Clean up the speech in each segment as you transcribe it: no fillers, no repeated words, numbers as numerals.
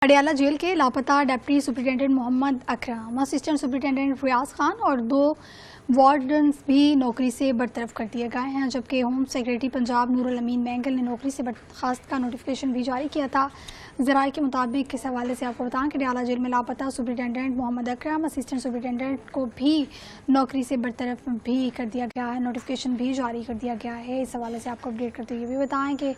Adiala jail के लापता deputy superintendent Mohammad Akram, assistant superintendent रियाज खान और 2 वार्डन्स भी नौकरी से बरतरफ कर दिए गए हैं, जबकि होम सेक्रेटरी पंजाब नूरुल अमीन मैंगल ने नौकरी से बर्खास्त का नोटिफिकेशन भी जारी किया था। ज़राए के मुताबिक इस हवाले से आपको बताएं कि अडयाला जेल में लापता superintendent Mohammad Akram, assistant superintendent को भी नौकरी से बरतरफ भी कर दिया गया है, नोटिफिकेशन भी जारी कर दिया गया है। इस हवाले से आपको अपडेट करते हुए भी बताएं कि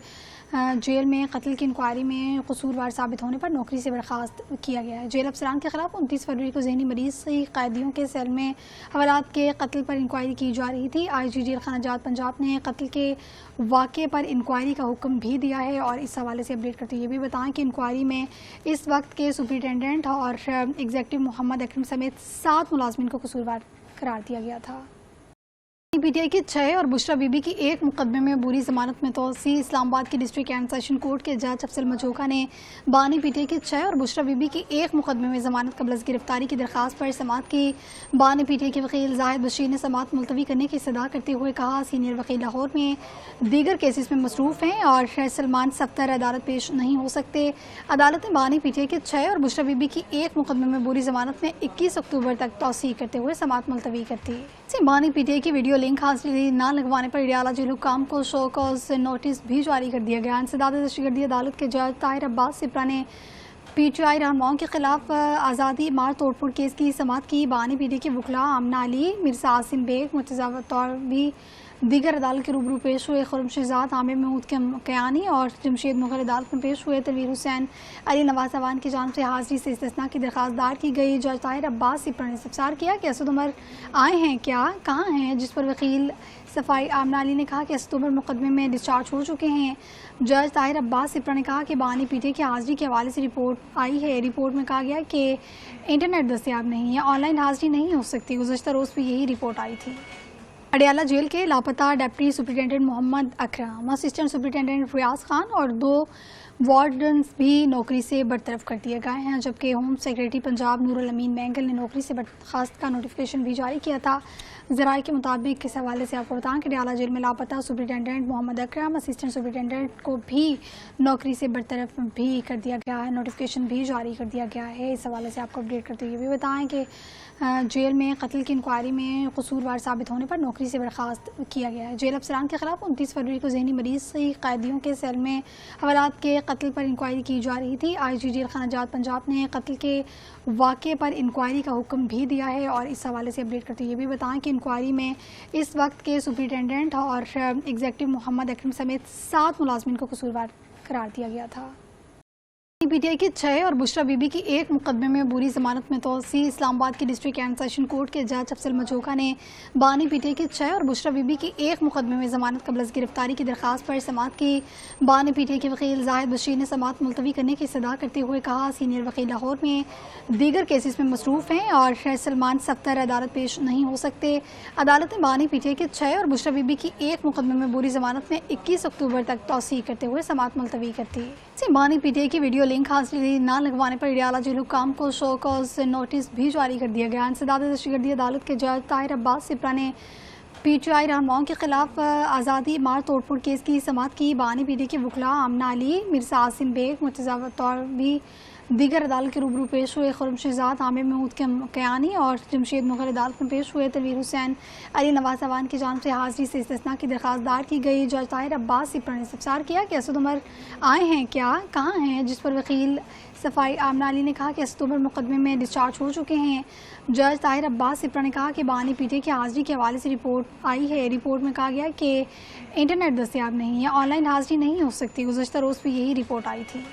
जेल में कत्ल की इंक्वायरी में कसूरवार साबित होने पर नौकरी से बर्खास्त किया गया है। जेल अफसरान के खिलाफ 29 फरवरी को जहनी मरीज से कैदियों के सेल में हवालात के कत्ल पर इंक्वायरी की जा रही थी। IG जेल खानाजात पंजाब ने कत्ल के वाक़े पर इंक्वायरी का हुक्म भी दिया है और इस हवाले से अपडेट करते हुए भी बताएं कि इंक्वायरी में इस वक्त के सुपरिटेंडेंट और एग्जीक्यूटिव मोहम्मद अकरम समेत 7 मुलाजमीन को कसूरवार करार दिया गया था। PTI की 6 और बुशरा बीबी की 1 मुकदमे में बुरी जमानत में तोसी। इस्लामाबाद की डिस्ट्रिक्ट एंड सेशन कोर्ट के जज अफसल मजोका ने बानी PTI की 6 और बुशरा बीबी की 1 मुकदमे में जमानत कबल गिरफ्तारी की दरखास्त पर समाअत की। बानी PTI के वकील जाहिद बशीर ने समाअत मुलतवी करने की सदा करते हुए कहा, सीनियर वकील लाहौर में दीगर केसेस में मसरूफ़ हैं और सलमान सफ्तर अदालत पेश नहीं हो सकते। अदालत ने बानी PTI के 6 और बुशरा बीबी की 1 मुकदमे में बुरी जमानत में 21 अक्टूबर तक तोसी करते हुए समाअत मुलतवी कर दी। बानी PTI की वीडियो लिंक हाजिरी न लगवाने पर अडयाला जेल हुक्काम को शो कॉज नोटिस भी जारी कर दिया गया। इंसदाद दहशतगर्दी अदालत के जज ताहिर अब्बास सिप्रा ने PTI रहनुमाओं के खिलाफ आज़ादी मार तोड़फोड़ केस की समाअत की। बानी PTI के वकला आमना अली, मिर्जा आसिम बेग, मुर्तज़ा तौर भी दीगर अदालत के रूबरू पेश हुए। खुर्रम शहजाद, आमिर महमूद कयानी और जमशेद मुग़ल अदालत में पेश हुए। तनवीर हुसैन अली नवाज अवान की जानिब से हाजिरी से इस्तिस्ना की दरखास्त दायर की गई। जज ताहिर अब्बास सिप्रा ने इस्तफसार किया कि असद उमर आए हैं क्या, कहाँ हैं, जिस पर वकील सफाई आमना अली ने कहा कि असद उमर मुकदमे में डिस्चार्ज हो चुके हैं। जज ताहिर अब्बास सिप्रा ने कहा कि बानी PTI की हाजिरी के हवाले से रिपोर्ट आई है। रिपोर्ट में कहा गया कि इंटरनेट दस्तियाब नहीं है, ऑनलाइन हाजिरी नहीं हो सकती। गुज़श्ता रोज़ भी यही रिपोर्ट आई थी। अडयाला जेल के लापता deputy superintendent Mohammad Akram, assistant superintendent रियाज खान और 2 वार्डन्स भी नौकरी से बरतरफ कर दिए गए हैं, जबकि होम सेक्रेटरी पंजाब नूरुल अमीन मैंगल ने नौकरी से बर्खास्त का नोटिफिकेशन भी जारी किया था। ज़राए के मुताबिक इस हवाले से आपको बताएं कि अडयाला जेल में लापता superintendent Mohammad Akram, assistant superintendent को भी नौकरी से बरतरफ भी कर दिया गया है, नोटिफिकेशन भी जारी कर दिया गया है। इस हवाले से आपको अपडेट करते हुए भी बताएं कि जेल में कत्ल की इंक्वायरी में कसूरवार साबित होने पर नौकरी से बर्खास्त किया गया है। जेल अफसरान के खिलाफ 29 फरवरी को जहनी मरीज से कैदियों के सेल में हवालात के कत्ल पर इंक्वायरी की जा रही थी। IG जेल खानाजात पंजाब ने कत्ल के वाक़े पर इंक्वायरी का हुक्म भी दिया है और इस हवाले से अपडेट करते हुए भी बताएं कि इंक्वायरी में इस वक्त के सुपरिटेंडेंट और एग्जीक्यूटिव मोहम्मद अकरम समेत 7 मुलाजमीन को कसूरवार करार दिया गया था। PTI की 6 और बुशरा बीबी की 1 मुकदमे में बुरी जमानत में तोसी। इस्लामाबाद की डिस्ट्रिक्ट एंड सेशन कोर्ट के जज अफसल मजोका ने बानी PTI की 6 और बुशरा बीबी की 1 मुकदमे में जमानत कबल गिरफ्तारी की दरखास्त पर समाअत की। बानी PTI के वकील जाहिद बशीर ने समाअत मुलतवी करने की सदा करते हुए कहा, सीनियर वकील लाहौर में दीगर केसेस में मसरूफ़ हैं और सलमान सफ्तर अदालत पेश नहीं हो सकते। अदालत ने बानी PTI के 6 और बुशरा बीबी की 1 मुकदमे में बुरी जमानत में 21 अक्टूबर तक तोसी करते हुए समाअत मुलतवी कर दी। बानी PTI की वीडियो लिंक हाजिरी न लगवाने पर अडयाला जेल हुक्काम को शो कॉज नोटिस भी जारी कर दिया गया। इंसदाद दहशतगर्दी अदालत के जज ताहिर अब्बास सिप्रा ने PTI रहनुमाओं के खिलाफ आज़ादी मार तोड़फोड़ केस की समाअत की। बानी PTI के वकला आमना अली, मिर्जा आसिम बेग, मुर्तज़ा तौर भी दीगर अदालत के रूबरू पेश हुए। खुर्रम शहजाद, आमिर महमूद कयानी और जमशेद मुग़ल अदालत में पेश हुए। तनवीर हुसैन अली नवाज अवान की जानिब से हाजिरी से इस्तिस्ना की दरखास्त दायर की गई। जज ताहिर अब्बास सिप्रा ने इस्तफसार किया कि असद उमर आए हैं क्या, कहाँ हैं, जिस पर वकील सफाई आमना अली ने कहा कि असद उमर मुकदमे में डिस्चार्ज हो चुके हैं। जज ताहिर अब्बास सिप्रा ने कहा कि बानी PTI की हाजिरी के हवाले से रिपोर्ट आई है। रिपोर्ट में कहा गया कि इंटरनेट दस्तियाब नहीं है, ऑनलाइन हाजिरी नहीं हो सकती। गुज़श्ता रोज़ भी यही रिपोर्ट आई थी।